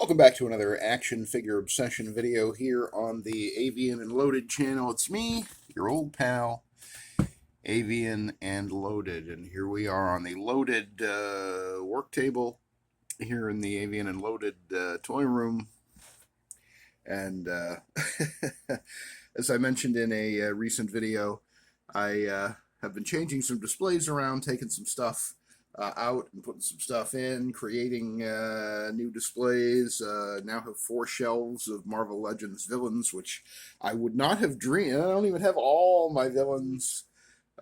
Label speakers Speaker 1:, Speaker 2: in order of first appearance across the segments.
Speaker 1: Welcome back to another action figure obsession video here on the Avian and Loaded channel. It's me, your old pal, Avian and Loaded, and here we are on the Loaded work table here in the Avian and Loaded toy room. And as I mentioned in a recent video, I have been changing some displays around, taking some stuff out and putting some stuff in, creating new displays. Now have 4 shelves of Marvel Legends villains, which I would not have dreamed. I don't even have all my villains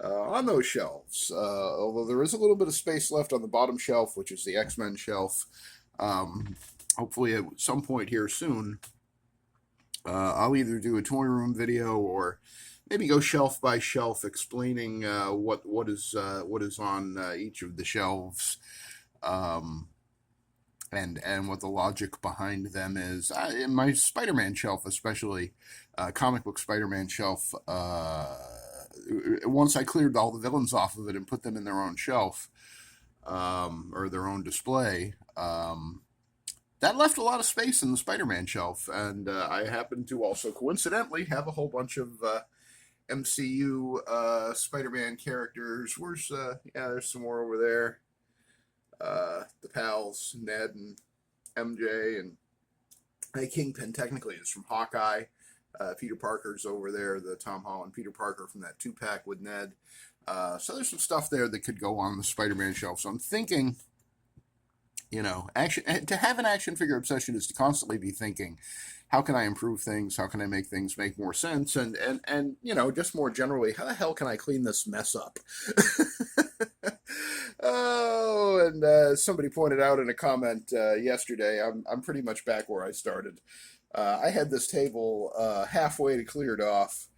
Speaker 1: on those shelves, although there is a little bit of space left on the bottom shelf, which is the X-Men shelf. Hopefully at some point here soon, I'll either do a toy room video or maybe go shelf by shelf explaining what is on each of the shelves, and what the logic behind them is. In my Spider-Man shelf, especially comic book Spider-Man shelf, once I cleared all the villains off of it and put them in their own shelf, or their own display, that left a lot of space in the Spider-Man shelf, and I happen to also coincidentally have a whole bunch of MCU Spider-Man characters. There's some more over there. The pals, Ned and MJ, and Kingpin technically is from Hawkeye. Peter Parker's over there, the Tom Holland Peter Parker from that 2-pack with Ned. So there's some stuff there that could go on the Spider-Man shelf. So I'm thinking, to have an action figure obsession is to constantly be thinking, how can I improve things? How can I make things make more sense? And just more generally, how the hell can I clean this mess up? Oh, and somebody pointed out in a comment yesterday, I'm pretty much back where I started. I had this table halfway to cleared off,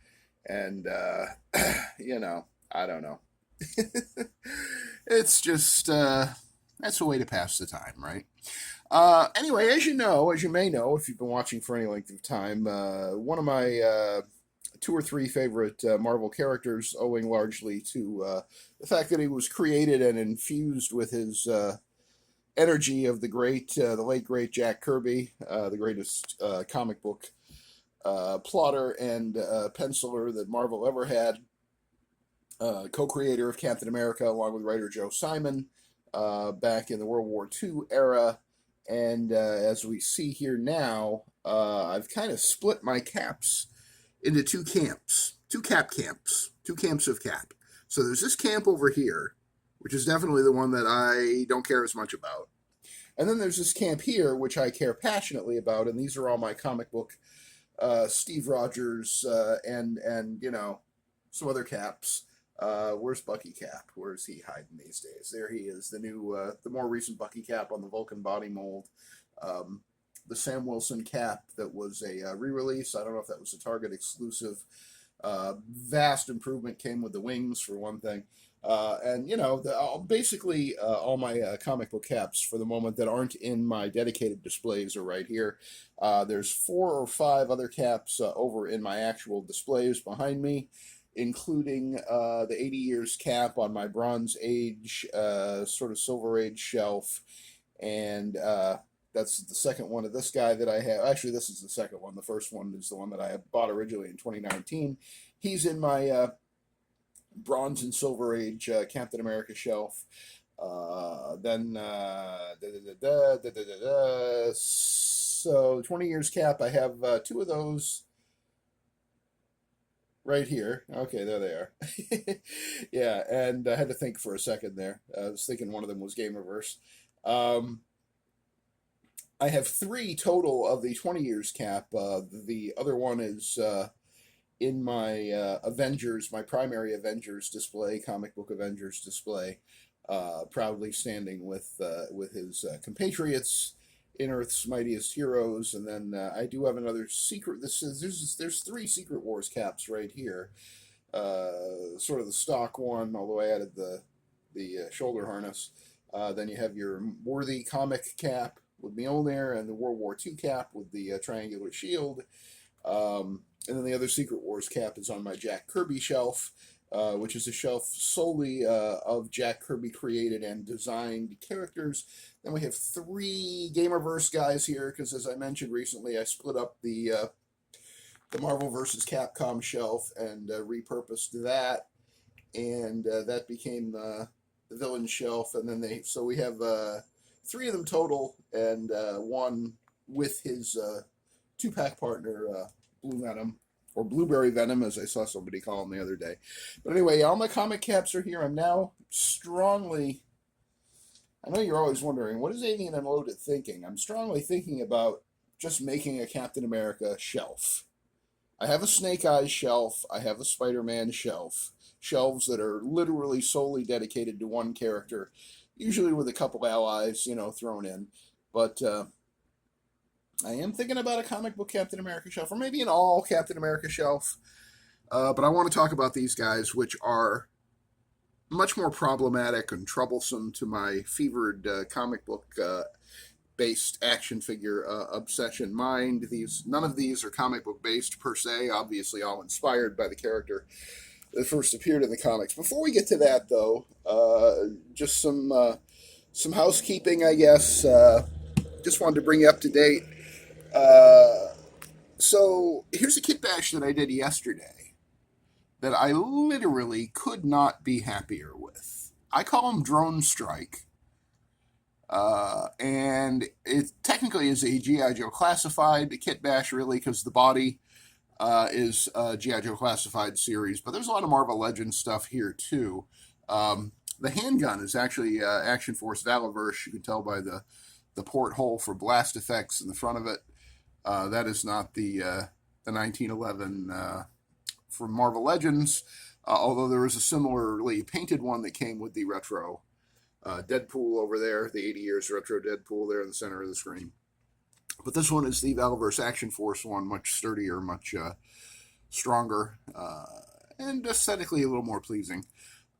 Speaker 1: and I don't know. It's just that's a way to pass the time, right? Anyway, as you may know, if you've been watching for any length of time, one of my 2 or 3 favorite Marvel characters, owing largely to the fact that he was created and infused with his energy of the late great Jack Kirby, the greatest comic book plotter and penciler that Marvel ever had, co-creator of Captain America along with writer Joe Simon, back in the World War II era. And as we see here now, I've kind of split my caps into 2 camps, 2 camps, 2 camps of cap. So there's this camp over here, which is definitely the one that I don't care as much about. And then there's this camp here, which I care passionately about, and these are all my comic book Steve Rogers and some other caps. Where's Bucky Cap? Where's he hiding these days? There he is, the more recent Bucky Cap on the Vulcan body mold. The Sam Wilson cap that was a re-release. I don't know if that was a Target exclusive. Vast improvement, came with the wings for one thing. Basically all my comic book caps for the moment that aren't in my dedicated displays are right here. There's 4 or 5 other caps over in my actual displays behind me, including the 80 years cap on my Bronze Age, sort of Silver Age shelf. And that's the second one of this guy that I have. Actually, this is the second one. The first one is the one that I bought originally in 2019. He's in my Bronze and Silver Age Captain America shelf. So 20 years cap, I have 2 of those right here. Okay, there they are. Yeah, and I had to think for a second there. I was thinking one of them was Game Reverse. I have 3 total of the 20 years cap. The other one is in my Avengers, my primary Avengers display, comic book Avengers display, proudly standing with his compatriots in Earth's Mightiest Heroes. And then I do have another secret. There's 3 Secret Wars caps right here. Sort of the stock one, although I added the shoulder harness. Then you have your Worthy comic cap with Mjolnir, and the World War II cap with the triangular shield. And then the other Secret Wars cap is on my Jack Kirby shelf. which is a shelf solely of Jack Kirby created and designed characters. Then we have 3 Gamerverse guys here, because as I mentioned recently, I split up the Marvel vs. Capcom shelf and repurposed that, and that became the villain shelf. And then so we have 3 of them total, and 1 with his 2-pack partner, Blue Venom, or Blueberry Venom, as I saw somebody call him the other day. But anyway, all my comic caps are here. I'm now strongly, I know you're always wondering, what is Avian and Loaded thinking? I'm strongly thinking about just making a Captain America shelf. I have a Snake Eyes shelf. I have a Spider-Man shelf. Shelves that are literally solely dedicated to one character, usually with a couple allies, thrown in. But I am thinking about a comic book Captain America shelf, or maybe an all Captain America shelf. But I want to talk about these guys, which are much more problematic and troublesome to my fevered comic book based action figure obsession mind. None of these are comic book based per se, obviously all inspired by the character that first appeared in the comics. Before we get to that, though, just some housekeeping, I guess. Just wanted to bring you up to date. So here's a kit bash that I did yesterday that I literally could not be happier with. I call them Drone Strike. And it technically is a G.I. Joe Classified kit bash, really, because the body is a G.I. Joe Classified series, but there's a lot of Marvel Legends stuff here, too. The handgun is actually Action Force Valaverse. You can tell by the porthole for blast effects in the front of it. That is not the 1911 from Marvel Legends, although there was a similarly painted one that came with the retro Deadpool over there, the 80 years retro Deadpool there in the center of the screen. But this one is the Valaverse Action Force one, much sturdier, much stronger, and aesthetically a little more pleasing.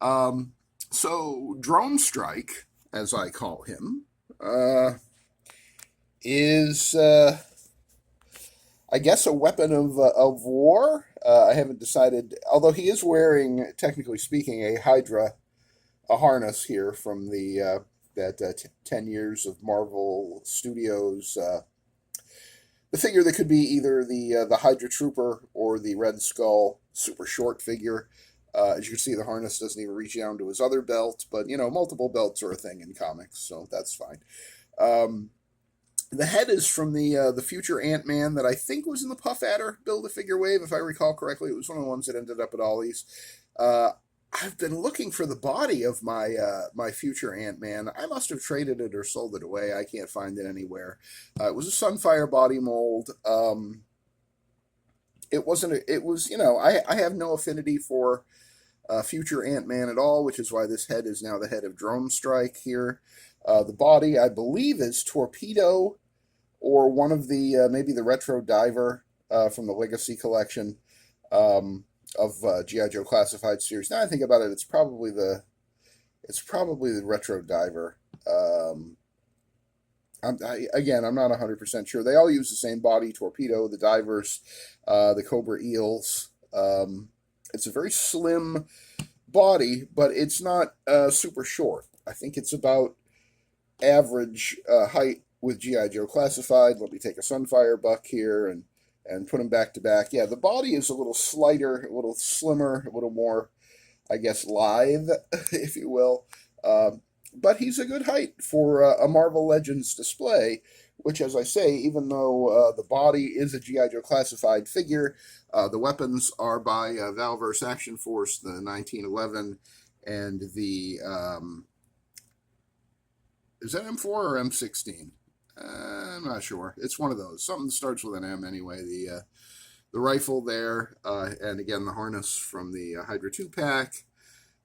Speaker 1: So Drone Strike, as I call him, is I guess a weapon of war. I haven't decided, although he is wearing, technically speaking, a harness here from the 10 years of Marvel Studios. The figure that could be either the Hydra Trooper or the Red Skull super short figure. As you can see, the harness doesn't even reach down to his other belt, but multiple belts are a thing in comics, so that's fine. The head is from the future Ant-Man that I think was in the Puff Adder Build-A-Figure wave, if I recall correctly. It was one of the ones that ended up at Ollie's. I've been looking for the body of my future Ant-Man. I must have traded it or sold it away. I can't find it anywhere. It was a Sunfire body mold. It wasn't. It was. I have no affinity for future Ant-Man at all, which is why this head is now the head of Drone Strike here. The body, I believe, is Torpedo, or one of the maybe the Retro Diver from the Legacy collection of G.I. Joe Classified series. Now I think about it, it's probably the Retro Diver. I'm not 100% sure. They all use the same body: Torpedo, the Divers, the Cobra Eels. It's a very slim body, but it's not super short. I think it's about average height with G.I. Joe Classified. Let me take a Sunfire buck here and put them back to back. Yeah, the body is a little slighter, a little slimmer, a little more, I guess, lithe, if you will. But he's a good height for a Marvel Legends display, which, as I say, even though the body is a G.I. Joe Classified figure, the weapons are by Valaverse Action Force, the 1911, and the... is that M4 or M16? I'm not sure. It's one of those. Something that starts with an M anyway. The rifle there, and again the harness from the Hydra 2-pack,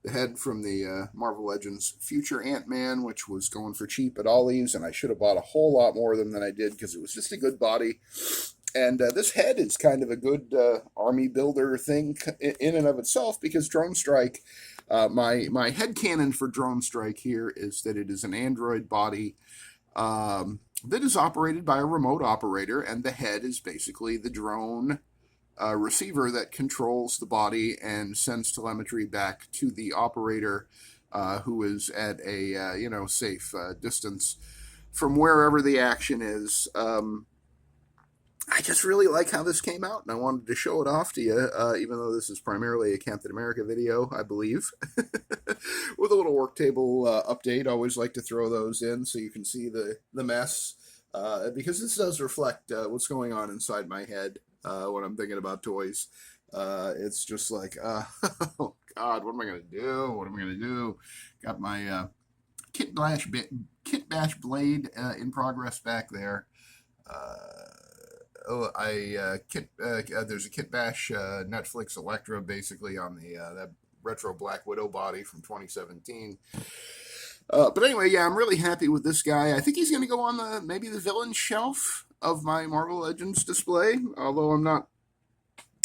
Speaker 1: the head from the Marvel Legends Future Ant-Man, which was going for cheap at Ollie's, and I should have bought a whole lot more of them than I did because it was just a good body. And this head is kind of a good army builder thing in and of itself, because Drone Strike, my headcanon for Drone Strike here is that it is an android body that is operated by a remote operator, and the head is basically the drone receiver that controls the body and sends telemetry back to the operator, who is at a safe distance from wherever the action is. I just really like how this came out, and I wanted to show it off to you, even though this is primarily a Captain America video, I believe. With a little work table update, I always like to throw those in so you can see the mess, because this does reflect what's going on inside my head when I'm thinking about toys. It's just like, oh God, what am I going to do? What am I going to do? Got my Kit Bash blade in progress back there. There's a Kit Bash Netflix Electra basically on the that retro Black Widow body from 2017. But anyway, yeah, I'm really happy with this guy. I think he's going to go on maybe the villain shelf of my Marvel Legends display, although I'm not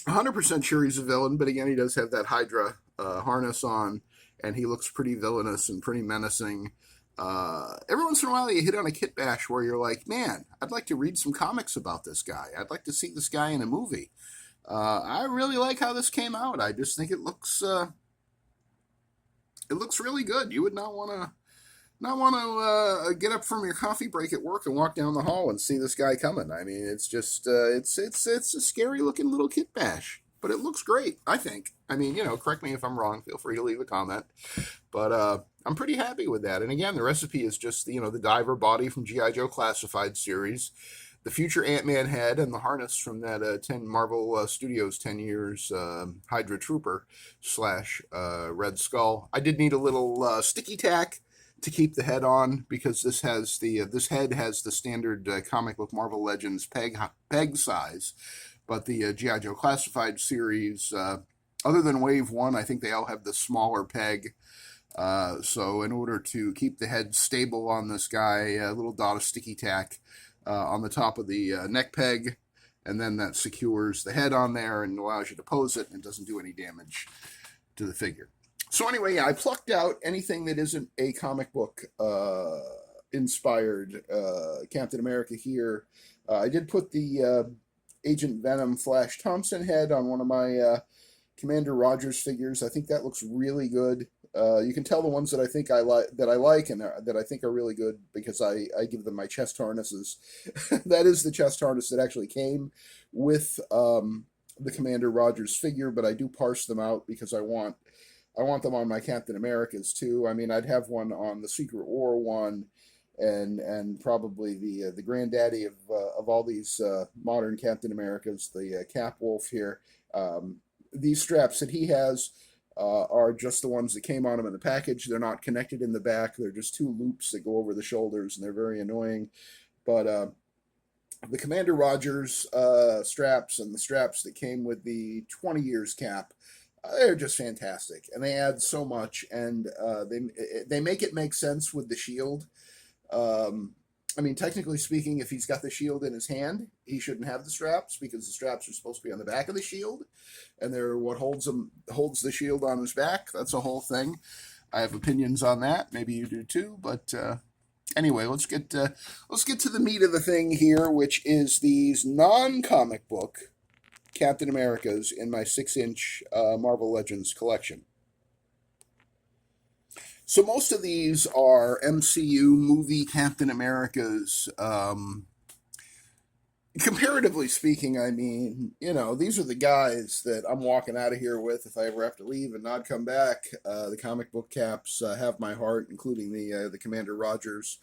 Speaker 1: 100% sure he's a villain. But again, he does have that Hydra harness on, and he looks pretty villainous and pretty menacing. Every once in a while you hit on a Kit Bash where you're like, man, I'd like to read some comics about this guy. I'd like to see this guy in a movie. I really like how this came out. I just think it looks really good. You would not want to get up from your coffee break at work and walk down the hall and see this guy coming. I mean, it's just it's a scary looking little Kit Bash, but it looks great, I think. I mean, correct me if I'm wrong. Feel free to leave a comment. But I'm pretty happy with that. And again, the recipe is just, the diver body from G.I. Joe Classified series, the future Ant-Man head, and the harness from that 10 Marvel Studios 10 years Hydra Trooper / Red Skull. I did need a little sticky tack to keep the head on, because this head has the standard comic book Marvel Legends peg size, but the G.I. Joe Classified series, other than Wave 1, I think they all have the smaller peg. So in order to keep the head stable on this guy, a little dot of sticky tack on the top of the neck peg, and then that secures the head on there and allows you to pose it, and doesn't do any damage to the figure. So anyway, yeah, I plucked out anything that isn't a comic book inspired Captain America here. I did put the Agent Venom Flash Thompson head on one of my Commander Rogers figures. I think that looks really good. You can tell the ones that I like and that I think are really good, because I give them my chest harnesses. That is the chest harness that actually came with the Commander Rogers figure, but I do parse them out because I want them on my Captain Americas too. I mean, I'd have one on the Secret War one, and probably the granddaddy of all these modern Captain Americas, the Cap Wolf here. These straps that he has are just the ones that came on him in the package. They're not connected in the back. They're just two loops that go over the shoulders, and they're very annoying. But the Commander Rogers straps and the straps that came with the 20 years cap, they're just fantastic, and they add so much, and they make it make sense with the shield. I mean, technically speaking, if he's got the shield in his hand, he shouldn't have the straps, because the straps are supposed to be on the back of the shield, and they're what holds the shield on his back. That's a whole thing. I have opinions on that. Maybe you do too. But anyway, let's get to the meat of the thing here, which is these non-comic book Captain Americas in my 6-inch Marvel Legends collection. So most of these are MCU movie Captain Americas. Comparatively speaking, I mean, these are the guys that I'm walking out of here with if I ever have to leave and not come back. The comic book caps have my heart, including the Commander Rogers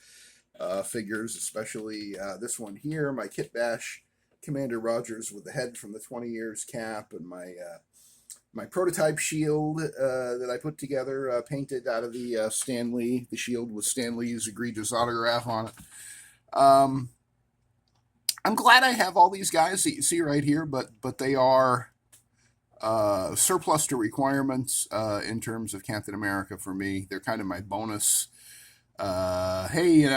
Speaker 1: figures, especially this one here, my Kit Bash Commander Rogers with the head from the 20 years cap, and my prototype shield that I put together, painted out of the Stan Lee, the shield with Stan Lee's egregious autograph on it. I'm glad I have all these guys that you see right here, but they are surplus to requirements in terms of Captain America for me. They're kind of my bonus. Hey,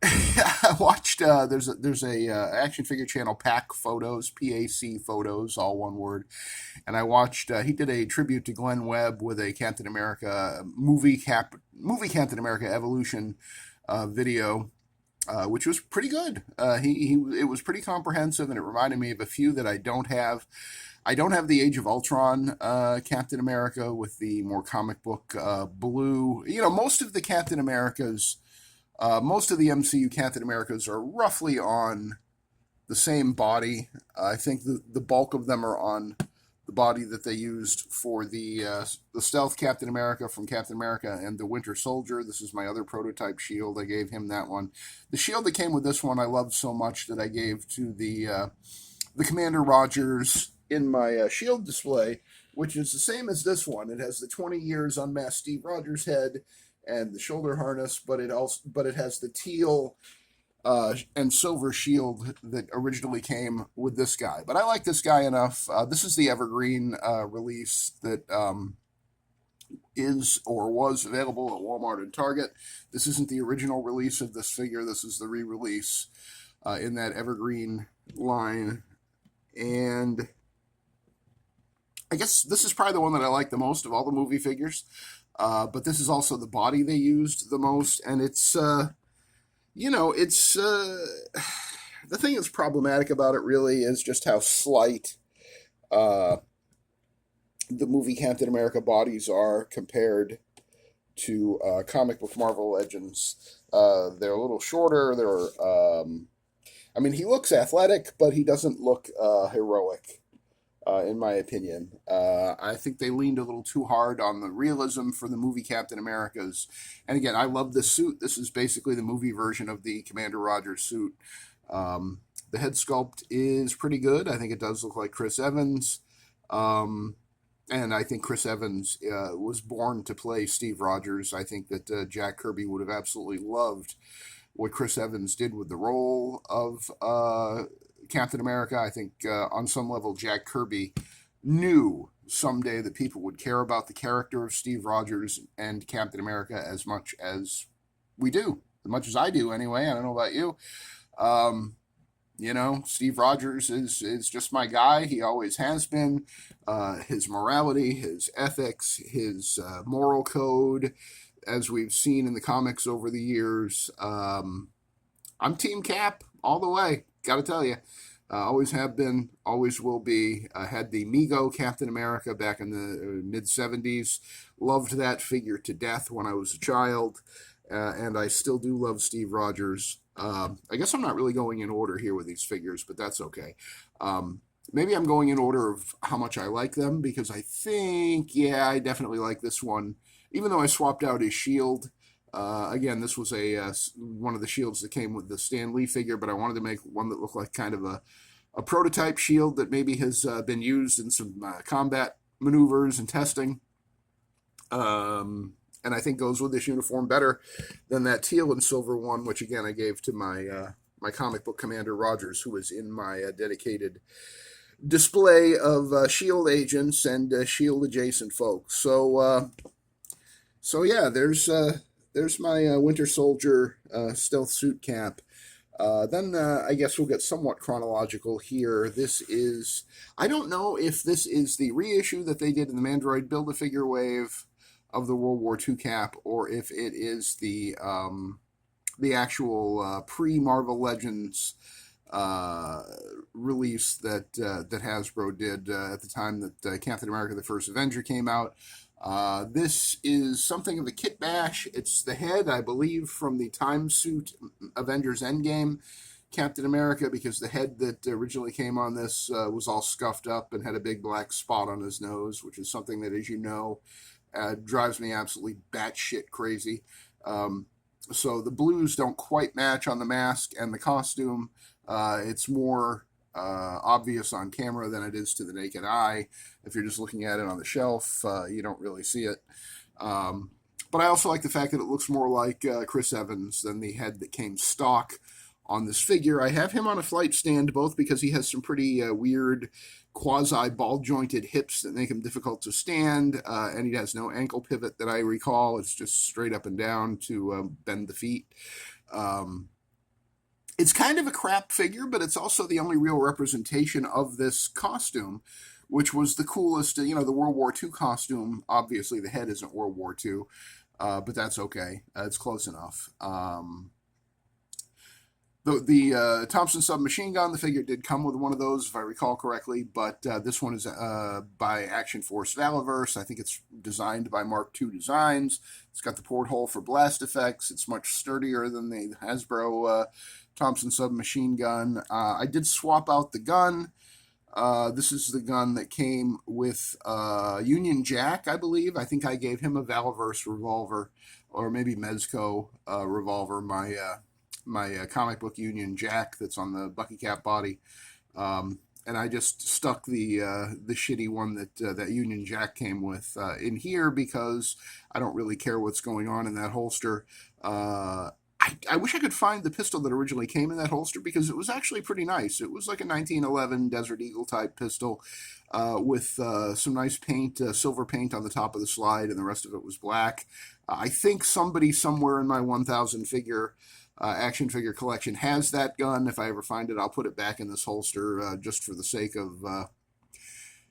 Speaker 1: I watched there's a action figure channel, Pack Photos, PAC Photos, all one word, and I watched he did a tribute to Glenn Webb with a Captain America movie Captain America Evolution video, which was pretty good. It was pretty comprehensive, and it reminded me of a few that I don't have. I don't have the Age of Ultron Captain America with the more comic book blue. You know, most of the Captain Americas, most of the MCU Captain Americas are roughly on the same body. I think the bulk of them are on the body that they used for the stealth Captain America from Captain America and the Winter Soldier. This is my other prototype shield. I gave him that one. The shield that came with this one I loved so much that I gave to the Commander Rogers in my shield display, which is the same as this one. It has the 20 years unmasked Steve Rogers head and the shoulder harness, but it has the teal and silver shield that originally came with this guy. But I like this guy enough. This is the Evergreen release that is or was available at Walmart and Target. This isn't the original release of this figure. This is the re-release in that Evergreen line. And I guess this is probably the one that I like the most of all the movie figures. But this is also the body they used the most. And it's, it's the thing that's problematic about it really is just how slight the movie Captain America bodies are compared to comic book Marvel Legends. They're a little shorter. He looks athletic, but he doesn't look heroic. In my opinion, I think they leaned a little too hard on the realism for the movie Captain America's. And again, I love this suit. This is basically the movie version of the Commander Rogers suit. The head sculpt is pretty good. I think it does look like Chris Evans. And I think Chris Evans was born to play Steve Rogers. I think that Jack Kirby would have absolutely loved what Chris Evans did with the role of Captain America. I think on some level Jack Kirby knew someday that people would care about the character of Steve Rogers and Captain America as much as we do, as much as I do anyway. I don't know about you. Steve Rogers is just my guy. He always has been. His morality, his ethics, his moral code, as we've seen in the comics over the years. I'm Team Cap all the way. Got to tell you, always have been, always will be. Had the Mego Captain America back in the mid-'70s. Loved that figure to death when I was a child, and I still do love Steve Rogers. I guess I'm not really going in order here with these figures, but that's okay. Maybe I'm going in order of how much I like them, because I think, I definitely like this one, even though I swapped out his shield. Again, this was one of the shields that came with the Stan Lee figure, but I wanted to make one that looked like kind of a prototype shield that maybe has been used in some combat maneuvers and testing. And I think goes with this uniform better than that teal and silver one, which again I gave to my comic book Commander Rogers, who was in my dedicated display of shield agents and shield adjacent folks. So yeah, there's my Winter Soldier stealth suit cap. Then I guess we'll get somewhat chronological here. I don't know if this is the reissue that they did in the Mandroid Build-A-Figure wave of the World War II cap, or if it is the actual pre-Marvel Legends release that Hasbro did at the time that Captain America: The First Avenger came out. This is something of a kit bash. It's the head, I believe, from the time suit Avengers Endgame Captain America, because the head that originally came on this was all scuffed up and had a big black spot on his nose, which is something that, as you know, drives me absolutely batshit crazy. So the blues don't quite match on the mask and the costume. It's more obvious on camera than it is to the naked eye. If you're just looking at it on the shelf, you don't really see it. But I also like the fact that it looks more like Chris Evans than the head that came stock on this figure. I have him on a flight stand, both because he has some pretty weird quasi-ball-jointed hips that make him difficult to stand, and he has no ankle pivot that I recall. It's just straight up and down to bend the feet. It's kind of a crap figure, but it's also the only real representation of this costume, which was the coolest. The World War II costume, obviously the head isn't World War II, but that's okay. It's close enough. The Thompson submachine gun, the figure did come with one of those, if I recall correctly, but this one is by Action Force Valiverse. I think it's designed by Mark II Designs. It's got the porthole for blast effects. It's much sturdier than the Hasbro Thompson submachine gun. I did swap out the gun. This is the gun that came with Union Jack, I believe. I think I gave him a Valiverse revolver, or maybe Mezco revolver. My comic book Union Jack that's on the Bucky Cap body, and I just stuck the shitty one that Union Jack came with in here because I don't really care what's going on in that holster. I wish I could find the pistol that originally came in that holster because it was actually pretty nice. It was like a 1911 Desert Eagle type pistol with some nice paint, silver paint on the top of the slide, and the rest of it was black. I think somebody somewhere in my 1,000 figure action figure collection has that gun. If I ever find it, I'll put it back in this holster just for the sake of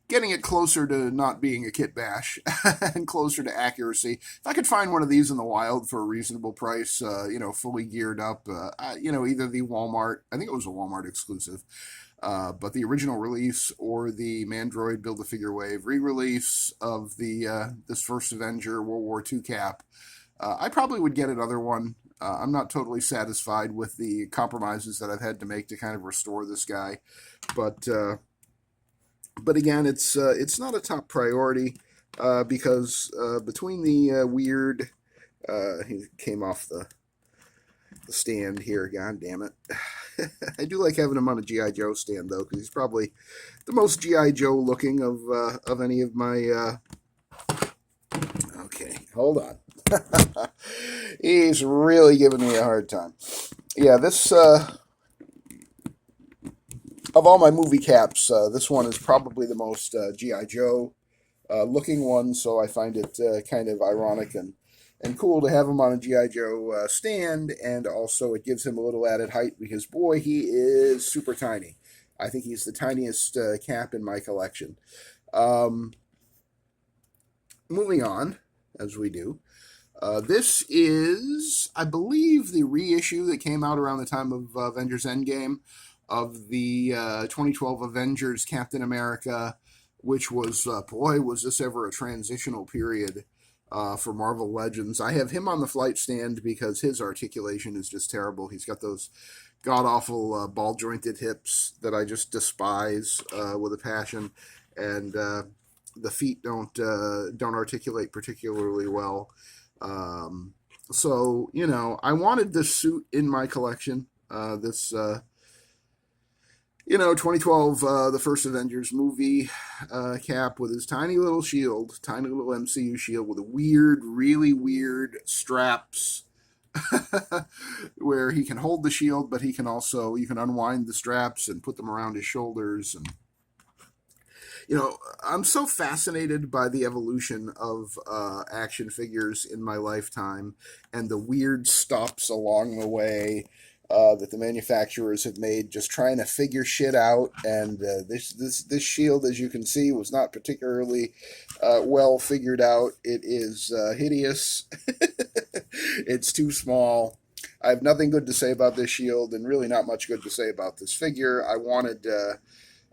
Speaker 1: getting it closer to not being a kit bash and closer to accuracy. If I could find one of these in the wild for a reasonable price, fully geared up, either the Walmart, I think it was a Walmart exclusive, but the original release or the Mandroid Build-A-Figure Wave re-release of the this first Avenger World War II cap, I probably would get another one. I'm not totally satisfied with the compromises that I've had to make to kind of restore this guy, but again, it's not a top priority because between the weird, he came off the stand here. God damn it! I do like having him on a GI Joe stand though, because he's probably the most GI Joe looking of any of my. Okay, hold on. He's really giving me a hard time. Yeah, this of all my movie caps, this one is probably the most GI Joe looking one. So I find it kind of ironic and cool to have him on a GI Joe stand, and also it gives him a little added height because boy, he is super tiny. I think he's the tiniest cap in my collection. Moving on, as we do. This is, I believe, the reissue that came out around the time of Avengers Endgame of the 2012 Avengers Captain America, which was, boy, was this ever a transitional period for Marvel Legends. I have him on the flight stand because his articulation is just terrible. He's got those god-awful ball-jointed hips that I just despise with a passion, and the feet don't articulate particularly well. So, I wanted this suit in my collection, this 2012, the first Avengers movie cap with his tiny little shield, tiny little MCU shield with a really weird straps where he can hold the shield, but you can unwind the straps and put them around his shoulders. And I'm so fascinated by the evolution of action figures in my lifetime and the weird stops along the way that the manufacturers have made just trying to figure shit out. And this shield, as you can see, was not particularly well figured out. It is hideous. It's too small. I have nothing good to say about this shield and really not much good to say about this figure. I wanted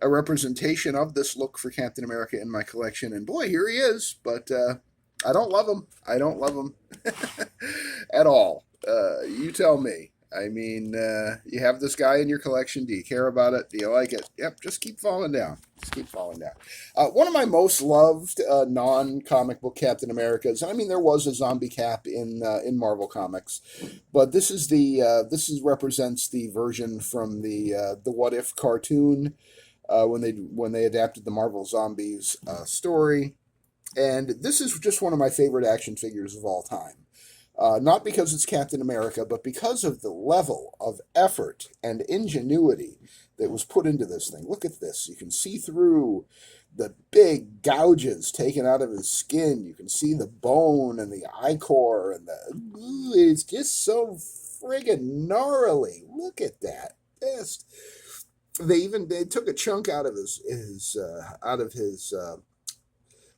Speaker 1: a representation of this look for Captain America in my collection, and boy, here he is. But I don't love him. I don't love him at all. You tell me. I mean, you have this guy in your collection. Do you care about it? Do you like it? Yep, just keep falling down. Just keep falling down. One of my most loved non-comic book Captain Americas. I mean, there was a zombie cap in Marvel Comics, but this represents the version from the What If cartoon when they adapted the Marvel Zombies story, and this is just one of my favorite action figures of all time. Not because it's Captain America, but because of the level of effort and ingenuity that was put into this thing. Look at this. You can see through the big gouges taken out of his skin. You can see the bone and the eye-core, and it's just so friggin' gnarly. Look at that. They took a chunk out of his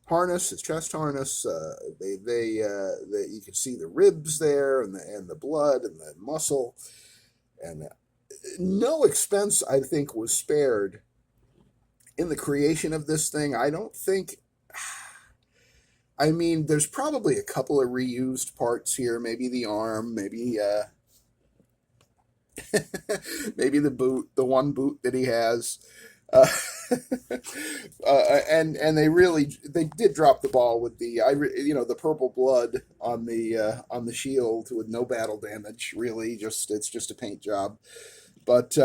Speaker 1: harness, his chest harness. You can see the ribs there, and the blood and the muscle, and no expense, I think, was spared in the creation of this thing. I don't think. I mean, there's probably a couple of reused parts here. Maybe the arm, maybe maybe the boot, the one boot that he has. Uh, and they did drop the ball with the purple blood on the shield with no battle damage. Really, it's just a paint job. But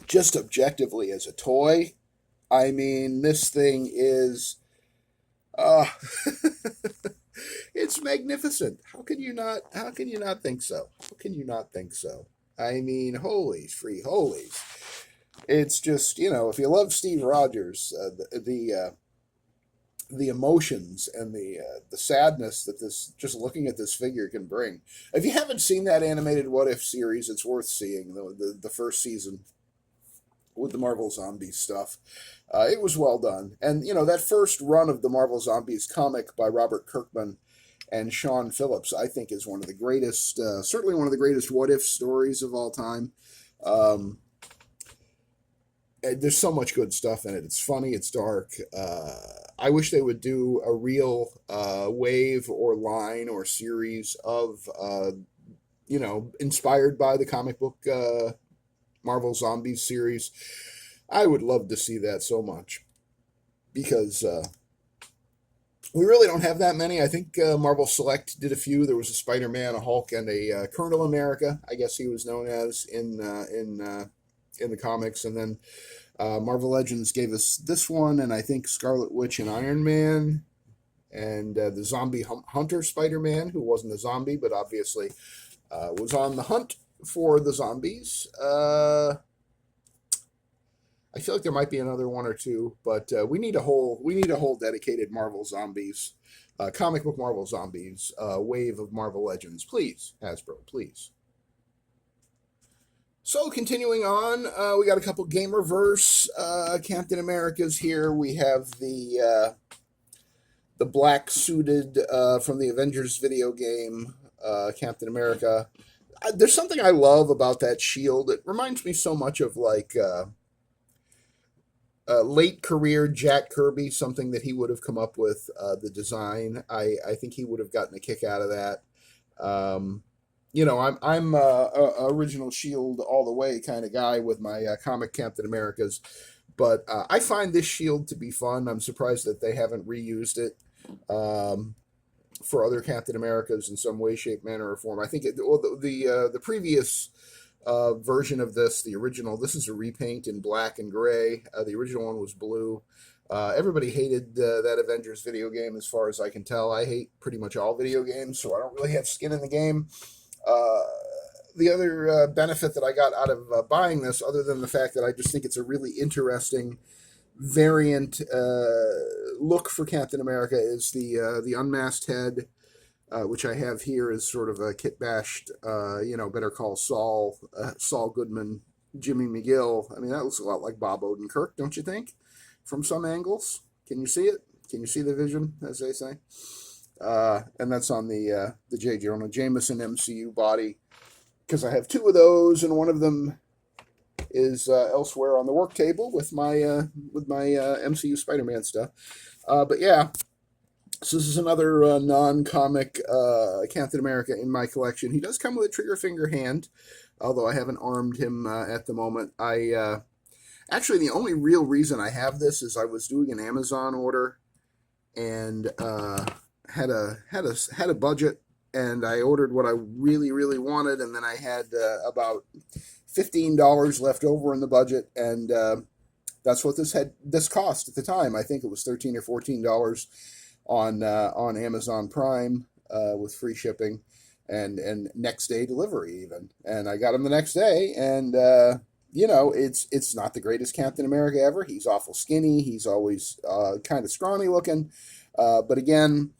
Speaker 1: just objectively as a toy, I mean, this thing is uh, it's magnificent. How can you not think so? How can you not think so? I mean, holy free holies. It's just, if you love Steve Rogers, the emotions and the sadness that this just looking at this figure can bring. If you haven't seen that animated What If series, it's worth seeing the first season with the Marvel Zombies stuff. It was well done, and that first run of the Marvel Zombies comic by Robert Kirkman and Sean Phillips, I think, is one of the greatest, certainly one of the greatest What If stories of all time. Um, there's so much good stuff in it. It's funny. It's dark. I wish they would do a real wave or line or series of, inspired by the comic book Marvel Zombies series. I would love to see that so much because we really don't have that many. I think Marvel Select did a few. There was a Spider-Man, a Hulk, and a Colonel America. I guess he was known as in the comics, and then Marvel Legends gave us this one, and I think Scarlet Witch and Iron Man, and the Zombie Hunter Spider-Man, who wasn't a zombie, but obviously was on the hunt for the zombies. I feel like there might be another one or two, but we need a whole dedicated Marvel Zombies, comic book Marvel Zombies wave of Marvel Legends, please, Hasbro, please. So continuing on, we got a couple Gamerverse Captain Americas here. We have the black suited from the Avengers video game Captain America. There's something I love about that shield. It reminds me so much of like late career Jack Kirby, something that he would have come up with the design. I think he would have gotten a kick out of that. I'm a original Shield all the way kind of guy with my comic Captain Americas, but I find this Shield to be fun. I'm surprised that they haven't reused it for other Captain Americas in some way, shape, manner, or form. I think the previous version of this, the original, this is a repaint in black and gray. The original one was blue. Everybody hated that Avengers video game, as far as I can tell. I hate pretty much all video games, so I don't really have skin in the game. The other benefit that I got out of buying this, other than the fact that I just think it's a really interesting variant look for Captain America, is the unmasked head, which I have here is sort of a kit bashed, Better Call Saul, Saul Goodman, Jimmy McGill. I mean, that looks a lot like Bob Odenkirk, don't you think? From some angles, can you see it? Can you see the vision, as they say? And that's on the J. Jonah Jameson MCU body, because I have two of those, and one of them is elsewhere on the work table with my MCU Spider-Man stuff. But yeah, so this is another non-comic Captain America in my collection. He does come with a trigger finger hand, although I haven't armed him at the moment. Actually, the only real reason I have this is I was doing an Amazon order and had a budget, and I ordered what I really, really wanted, and then I had about $15 left over in the budget, and that's what this cost at the time. I think it was $13 or $14 on Amazon Prime with free shipping and next day delivery even. And I got him the next day, and it's not the greatest Captain America ever. He's awful skinny. He's always kind of scrawny looking. But again,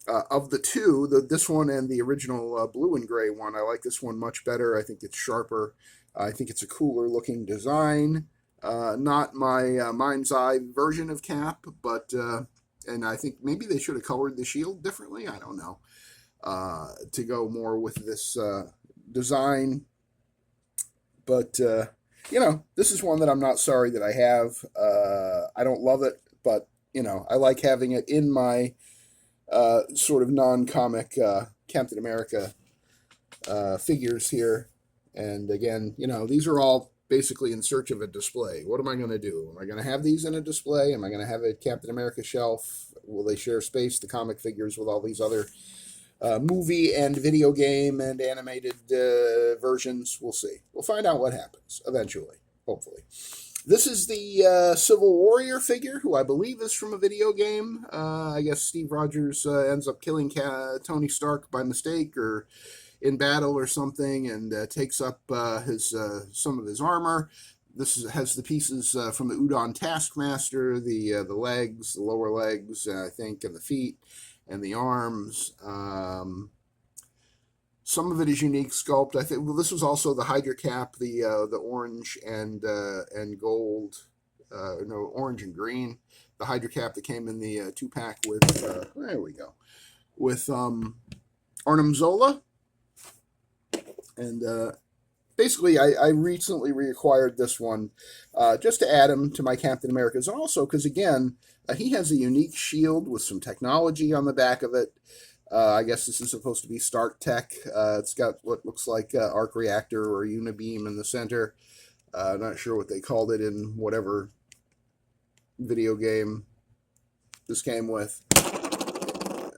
Speaker 1: of the two, this one and the original blue and gray one, I like this one much better. I think it's sharper. I think it's a cooler looking design. Not my mind's eye version of Cap, but and I think maybe they should have colored the shield differently. I don't know. To go more with this design. But you know, this is one that I'm not sorry that I have. I don't love it, but you know, I like having it in my sort of non-comic Captain America figures here. And again, you know, these are all basically in search of a display. What am I going to do? Am I going to have these in a display? Am I going to have a Captain America shelf? Will they share space, the comic figures, with all these other movie and video game and animated versions? We'll see. We'll find out what happens eventually, hopefully. This is the Civil Warrior figure, who I believe is from a video game. I guess Steve Rogers ends up killing Tony Stark by mistake or in battle or something, and takes up his some of his armor. Has the pieces from the Udon Taskmaster, the legs, the lower legs, I think, and the feet and the arms. Some of it is unique sculpt. I think. Well, this was also the Hydra cap, the orange and gold, no, orange and green. The Hydra cap that came in the 2-pack with. There we go, with Arnim Zola. And basically, I recently reacquired this one just to add him to my Captain Americas, and also because, again, he has a unique shield with some technology on the back of it. I guess this is supposed to be Stark Tech. It's got what looks like arc reactor or unibeam in the center. Not sure what they called it in whatever video game this came with. All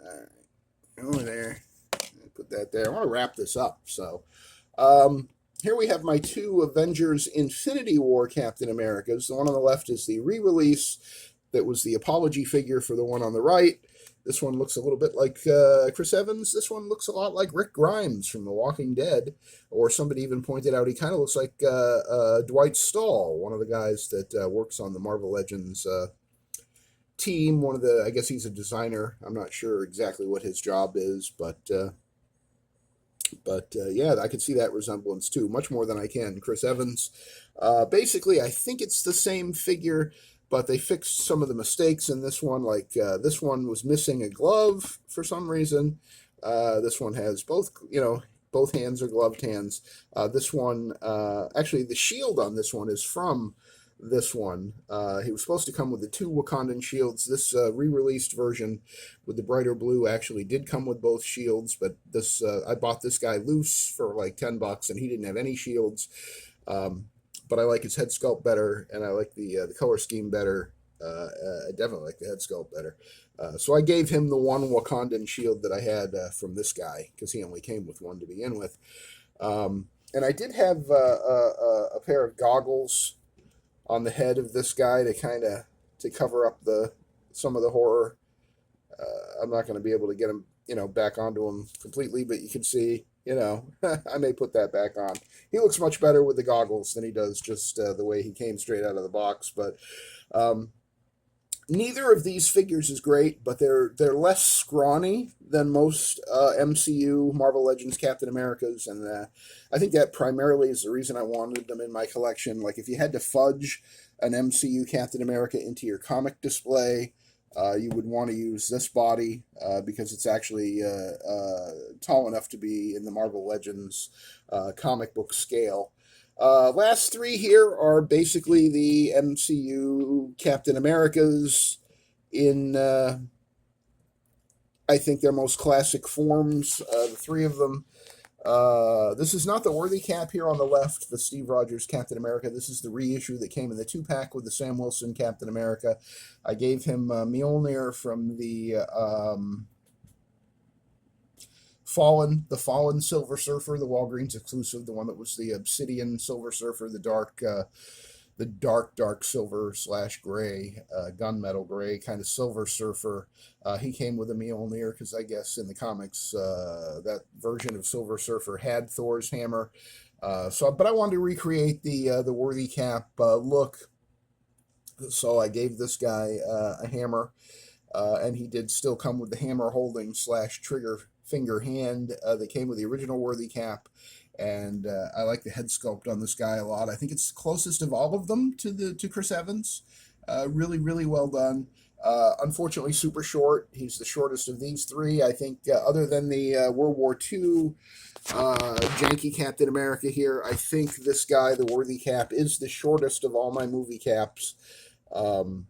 Speaker 1: right, over there. Put that there. I want to wrap this up, so... here we have my two Avengers Infinity War Captain Americas. The one on the left is the re-release that was the apology figure for the one on the right. This one looks a little bit like Chris Evans. This one looks a lot like Rick Grimes from The Walking Dead. Or somebody even pointed out he kind of looks like Dwight Stahl, one of the guys that works on the Marvel Legends team. One of the, I guess he's a designer. I'm not sure exactly what his job is, but yeah, I could see that resemblance too, much more than I can Chris Evans. Basically, I think it's the same figure, but they fixed some of the mistakes in this one. Like this one was missing a glove for some reason. This one has both, you know, both hands are gloved hands. This one, actually, the shield on this one is from this one. He was supposed to come with the two Wakandan shields. This re-released version with the brighter blue actually did come with both shields, but this I bought this guy loose for like $10, and he didn't have any shields. But I like his head sculpt better, and I like the color scheme better. I definitely like the head sculpt better. So I gave him the one Wakandan shield that I had from this guy, because he only came with one to begin with. And I did have a pair of goggles on the head of this guy to cover up some of the horror. I'm not going to be able to get him, you know, back onto him completely, but you can see, you know, I may put that back on. He looks much better with the goggles than he does just the way he came straight out of the box. But neither of these figures is great, but they're less scrawny than most MCU Marvel Legends Captain Americas, and I think that primarily is the reason I wanted them in my collection. Like, if you had to fudge an MCU Captain America into your comic display, you would want to use this body because it's actually tall enough to be in the Marvel Legends comic book scale. Last three here are basically the MCU Captain Americas in, I think, their most classic forms, the three of them. This is not the worthy cap here on the left, the Steve Rogers Captain America. This is the reissue that came in the 2-pack with the Sam Wilson Captain America. I gave him Mjolnir from the Fallen Silver Surfer, the Walgreens exclusive, the one that was the Obsidian Silver Surfer, the dark silver / gray, gunmetal gray kind of Silver Surfer. He came with a Mjolnir because I guess in the comics that version of Silver Surfer had Thor's hammer. But I wanted to recreate the worthy cap look, so I gave this guy a hammer, and he did still come with the hammer holding / trigger finger hand that came with the original worthy cap. And I like the head sculpt on this guy a lot. I think it's the closest of all of them to Chris Evans. Really, really well done. Unfortunately, super short. He's the shortest of these three. I think, other than the World War II janky Captain America here, I think this guy, the Worthy Cap, is the shortest of all my movie caps. Um,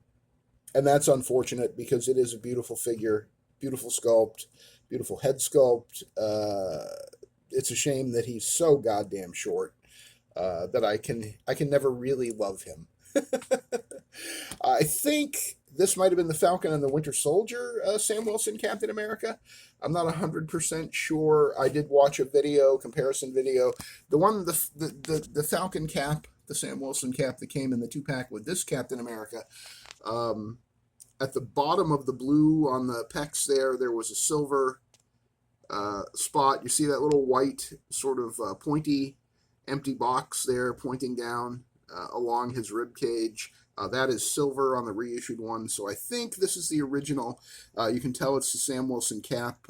Speaker 1: and that's unfortunate because it is a beautiful figure, beautiful sculpt, beautiful head sculpt. It's a shame that he's so goddamn short that I can never really love him. I think this might have been the Falcon and the Winter Soldier, Sam Wilson Captain America. I'm not 100% sure. I did watch a video, comparison video. The one, the Falcon cap, the Sam Wilson cap that came in the 2-pack with this Captain America. At the bottom of the blue on the pecs there was a silver spot. You see that little white sort of pointy empty box there pointing down along his rib cage. That is silver on the reissued one, so I think this is the original. You can tell it's the Sam Wilson cap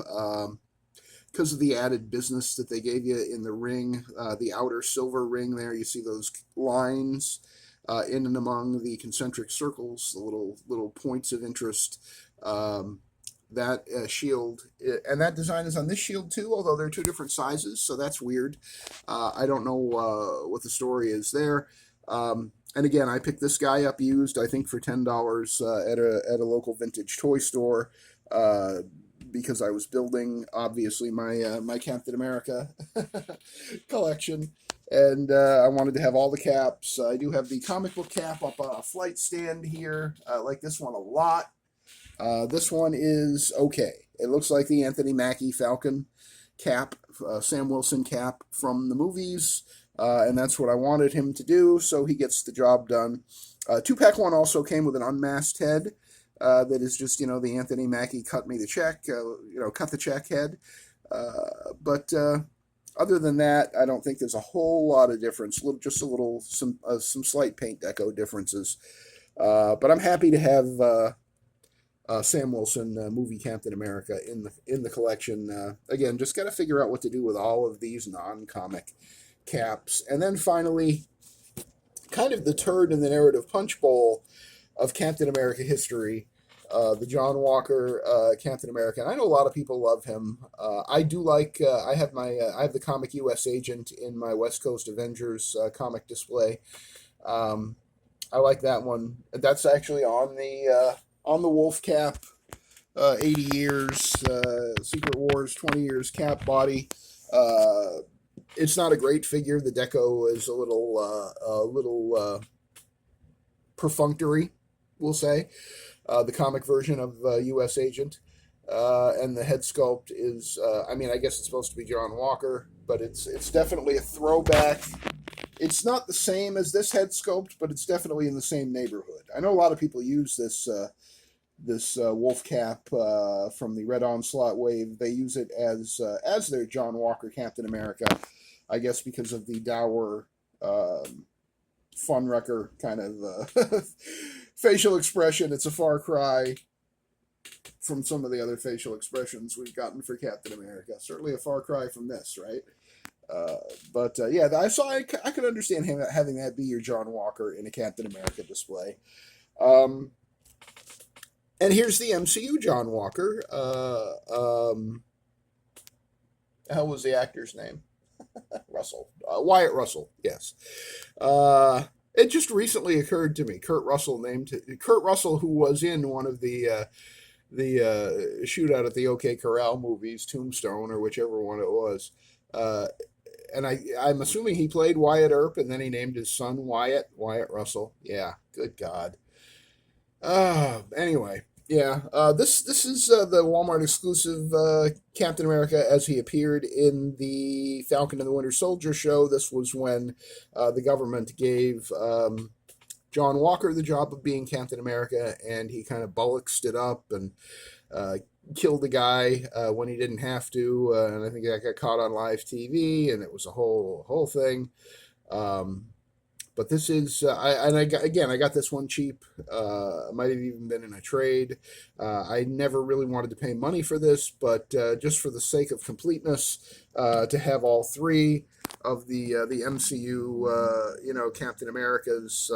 Speaker 1: because of the added business that they gave you in the ring, the outer silver ring there. You see those lines in and among the concentric circles, the little points of interest. That shield, and that design is on this shield too, although they're two different sizes, so that's weird. I don't know what the story is there. And again, I picked this guy up used, I think, for $10 at a local vintage toy store because I was building, obviously, my Captain America collection, and I wanted to have all the caps. I do have the comic book cap up on a flight stand here. I like this one a lot. This one is okay. It looks like the Anthony Mackie Falcon cap, Sam Wilson cap from the movies. And that's what I wanted him to do, so he gets the job done. 2-pack one also came with an unmasked head that is just, the Anthony Mackie cut me the check, cut the check head. But other than that, I don't think there's a whole lot of difference, just some slight paint deco differences. But I'm happy to have Sam Wilson movie Captain America in the collection. Again, just got to figure out what to do with all of these non-comic caps. And then finally, kind of the turd in the narrative punch bowl of Captain America history, the John Walker Captain America. And I know a lot of people love him. I do like. I have the comic U.S. Agent in my West Coast Avengers comic display. I like that one. That's actually on the Wolf cap. 80 years, Secret Wars, 20 years cap body. It's not a great figure. The deco is a little perfunctory, we'll say. The comic version of U.S. Agent, and the head sculpt is. I guess it's supposed to be John Walker, but it's definitely a throwback. It's not the same as this head sculpt, but it's definitely in the same neighborhood. I know a lot of people use this wolf cap from the Red Onslaught wave. They use it as their John Walker Captain America. I guess because of the dour, fun wrecker kind of facial expression. It's a far cry from some of the other facial expressions we've gotten for Captain America. Certainly a far cry from this, right? But I could understand him having that be your John Walker in a Captain America display. And here's the MCU John Walker. How was the actor's name? Russell. Wyatt Russell, yes. It just recently occurred to me. Kurt Russell, who was in one of the shootout at the OK Corral movies, Tombstone, or whichever one it was. And I'm assuming he played Wyatt Earp, and then he named his son Wyatt Russell. Yeah, good God. Anyway, yeah. This is the Walmart exclusive Captain America as he appeared in the Falcon and the Winter Soldier show. This was when the government gave John Walker the job of being Captain America, and he kind of bullocksed it up and killed the guy when he didn't have to, and I think that got caught on live TV, and it was a whole thing. But this is, I got this one cheap. Might have even been in a trade. I never really wanted to pay money for this, but just for the sake of completeness, to have all three of the MCU, Captain Americas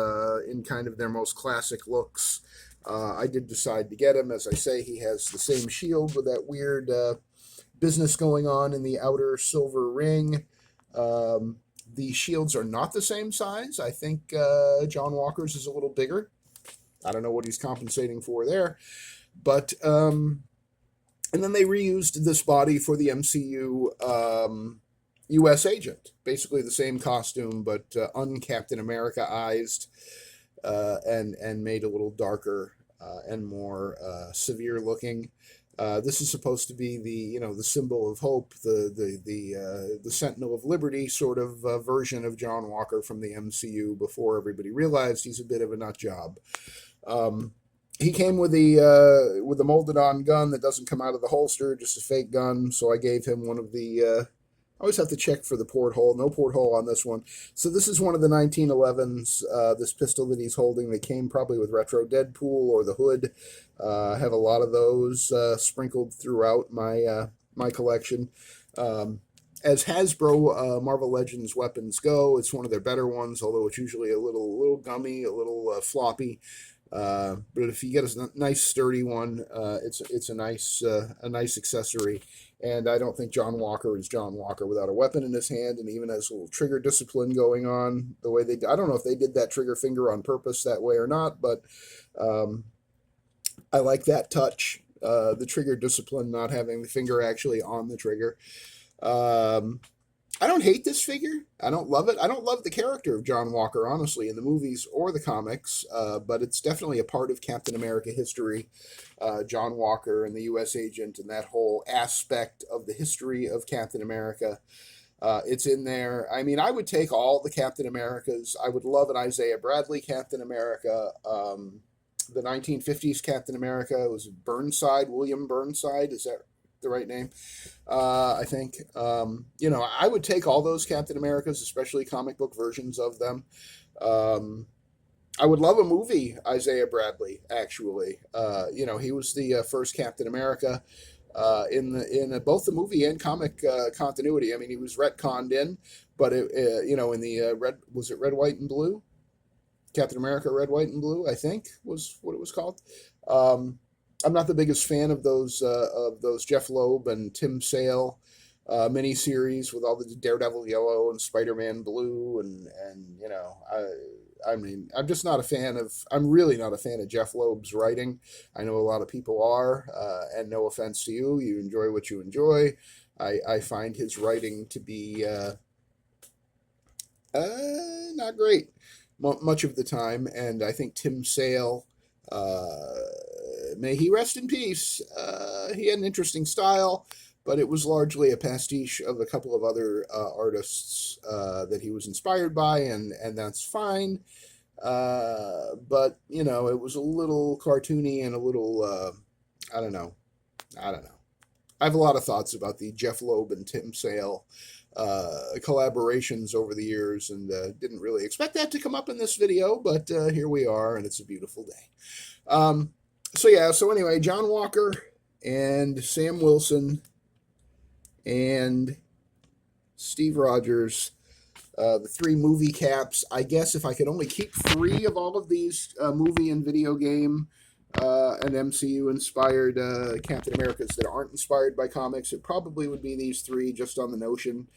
Speaker 1: in kind of their most classic looks. I did decide to get him. As I say, he has the same shield with that weird business going on in the outer silver ring. The shields are not the same size. I think John Walker's is a little bigger. I don't know what he's compensating for there. But, and then they reused this body for the MCU US agent. Basically the same costume, but un-Captain America-ized and made a little darker and more severe looking. This is supposed to be the symbol of hope, the Sentinel of Liberty sort of version of John Walker from the MCU before everybody realized he's a bit of a nut job. He came with the molded on gun that doesn't come out of the holster, just a fake gun. So I gave him one of the. I always have to check for the porthole. No porthole on this one. So this is one of the 1911s. This pistol that he's holding, they came probably with Retro Deadpool or the hood. I have a lot of those sprinkled throughout my collection. As Hasbro Marvel Legends weapons go, it's one of their better ones, although it's usually a little gummy, a little floppy. But if you get a nice sturdy one, it's a nice accessory. And I don't think John Walker is John Walker without a weapon in his hand, and even has a little trigger discipline going on. The way I don't know if they did that trigger finger on purpose that way or not, but I like that touch. The trigger discipline, not having the finger actually on the trigger. I don't hate this figure. I don't love it. I don't love the character of John Walker, honestly, in the movies or the comics, but it's definitely a part of Captain America history. John Walker and the U.S. agent and that whole aspect of the history of Captain America. It's in there. I mean, I would take all the Captain Americas. I would love an Isaiah Bradley Captain America. The 1950s Captain America was Burnside, William Burnside. Is that the right name? I think. I would take all those Captain Americas, especially comic book versions of them. I would love a movie, Isaiah Bradley, actually. He was the first Captain America in both the movie and comic continuity. I mean, he was retconned in, but in the Red, White, and Blue? Captain America Red, White, and Blue, I think was what it was called. I'm not the biggest fan of those Jeff Loeb and Tim Sale miniseries with all the Daredevil yellow and Spider-Man blue and I'm just not a fan of. I'm really not a fan of Jeff Loeb's writing. I know a lot of people are, and no offense to you, you enjoy what you enjoy. I find his writing to be not great much of the time, and I think Tim Sale. May he rest in peace. He had an interesting style, but it was largely a pastiche of a couple of other artists that he was inspired by, and that's fine. But it was a little cartoony and a little I don't know. I have a lot of thoughts about the Jeff Loeb and Tim Sale collaborations over the years, and didn't really expect that to come up in this video, but here we are, and it's a beautiful day. So anyway, John Walker and Sam Wilson and Steve Rogers, the three movie caps. I guess if I could only keep three of all of these movie and video game and MCU inspired Captain Americas that aren't inspired by comics, it probably would be these three, just on the notion.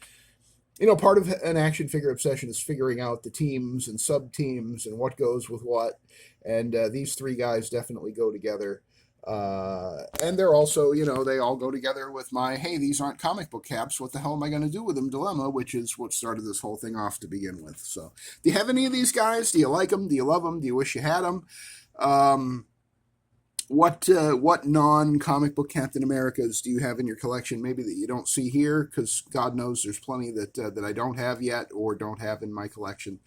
Speaker 1: Part of an action figure obsession is figuring out the teams and sub-teams and what goes with what. And these three guys definitely go together. And they're also, they all go together with my, hey, these aren't comic book caps. What the hell am I going to do with them dilemma, which is what started this whole thing off to begin with. So do you have any of these guys? Do you like them? Do you love them? Do you wish you had them? What non-comic book Captain Americas do you have in your collection, maybe that you don't see here? Because God knows there's plenty that I don't have yet or don't have in my collection.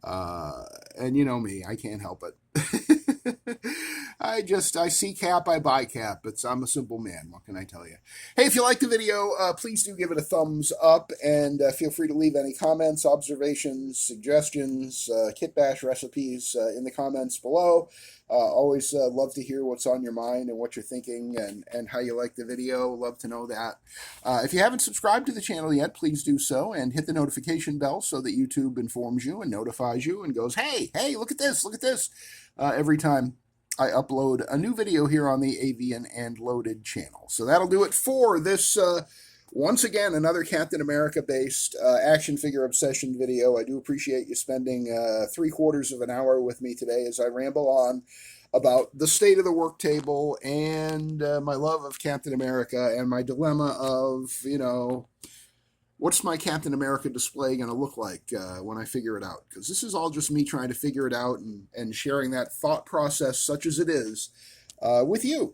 Speaker 1: And you know me, I can't help it. I see Cap, I buy Cap. I'm a simple man. What can I tell you? Hey, if you like the video, please do give it a thumbs up, and feel free to leave any comments, observations, suggestions, kit bash recipes in the comments below. Always love to hear what's on your mind and what you're thinking and how you like the video. Love to know that. If you haven't subscribed to the channel yet, please do so and hit the notification bell so that YouTube informs you and notifies you and goes, hey, look at this, every time I upload a new video here on the Avian and Loaded channel. So that'll do it for this, once again, another Captain America-based action figure obsession video. I do appreciate you spending 3/4 of an hour with me today as I ramble on about the state of the work table and my love of Captain America and my dilemma of, what's my Captain America display going to look like when I figure it out? Because this is all just me trying to figure it out and sharing that thought process, such as it is, with you.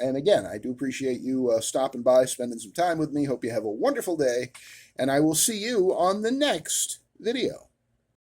Speaker 1: And again, I do appreciate you stopping by, spending some time with me. Hope you have a wonderful day, and I will see you on the next video.